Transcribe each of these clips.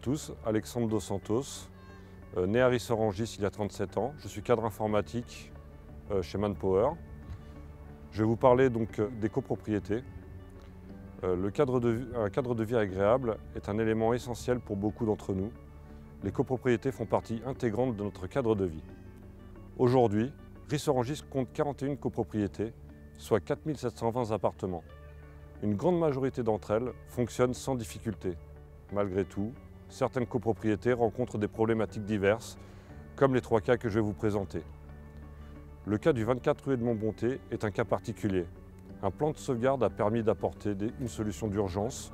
tous, Alexandre Dos Santos, né à Ris-Orangis il y a 37 ans. Je suis cadre informatique chez Manpower. Je vais vous parler donc des copropriétés. Un cadre de vie agréable est un élément essentiel pour beaucoup d'entre nous. Les copropriétés font partie intégrante de notre cadre de vie. Aujourd'hui, Ris-Orangis compte 41 copropriétés, soit 4 720 appartements. Une grande majorité d'entre elles fonctionnent sans difficulté. Malgré tout, certaines copropriétés rencontrent des problématiques diverses, comme les 3 cas que je vais vous présenter. Le cas du 24 rue Edmond-Bonté est un cas particulier. Un plan de sauvegarde a permis d'apporter une solution d'urgence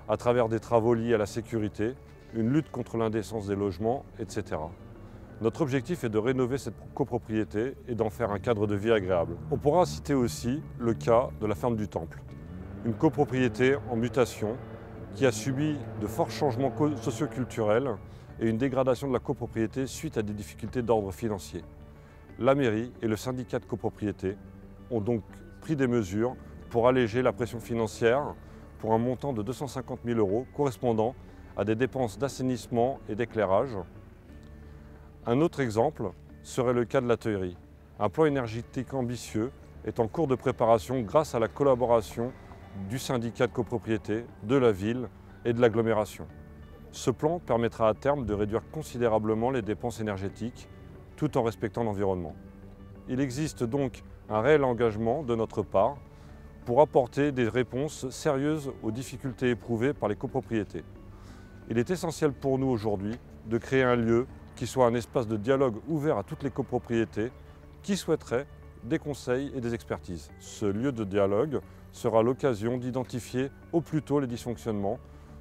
à travers des travaux liés à la sécurité, une lutte contre l'indécence des logements, etc. Notre objectif est de rénover cette copropriété et d'en faire un cadre de vie agréable. On pourra citer aussi le cas de la ferme du Temple, une copropriété en mutation qui a subi de forts changements socioculturels et une dégradation de la copropriété suite à des difficultés d'ordre financier. La mairie et le syndicat de copropriété ont donc pris des mesures pour alléger la pression financière pour un montant de 250 000 € correspondant à des dépenses d'assainissement et d'éclairage. Un autre exemple serait le cas de la Teuillerie. Un plan énergétique ambitieux est en cours de préparation grâce à la collaboration du syndicat de copropriété, de la ville et de l'agglomération. Ce plan permettra à terme de réduire considérablement les dépenses énergétiques tout en respectant l'environnement. Il existe donc un réel engagement de notre part pour apporter des réponses sérieuses aux difficultés éprouvées par les copropriétés. Il est essentiel pour nous aujourd'hui de créer un lieu qui soit un espace de dialogue ouvert à toutes les copropriétés qui souhaiteraient des conseils et des expertises. Ce lieu de dialogue sera l'occasion d'identifier au plus tôt les dysfonctionnements,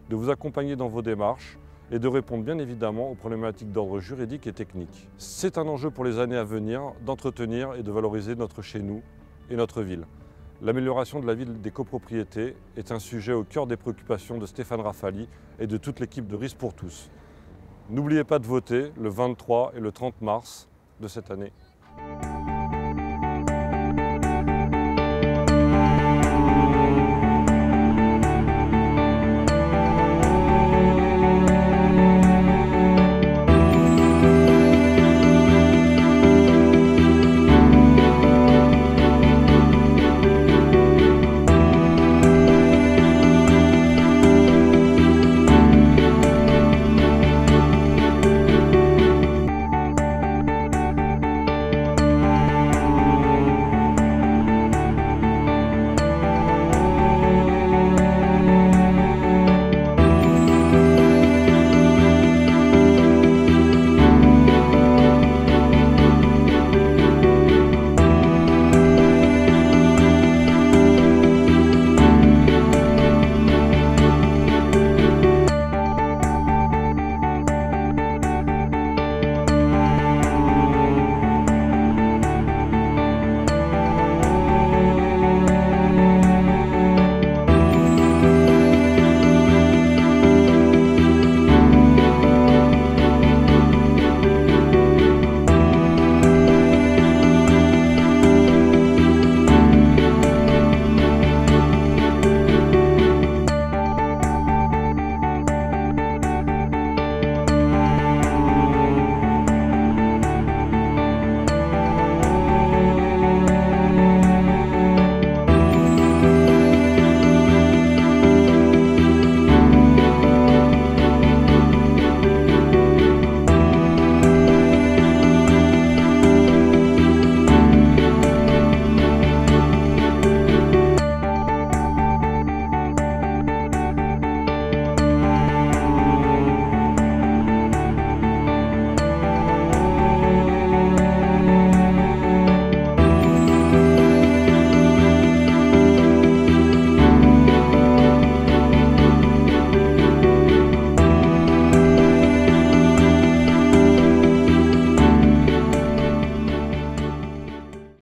de vous accompagner dans vos démarches et de répondre bien évidemment aux problématiques d'ordre juridique et technique. C'est un enjeu pour les années à venir d'entretenir et de valoriser notre chez nous et notre ville. L'amélioration de la vie des copropriétés est un sujet au cœur des préoccupations de Stéphane Rafali et de toute l'équipe de RIS pour tous. N'oubliez pas de voter le 23 et le 30 mars de cette année.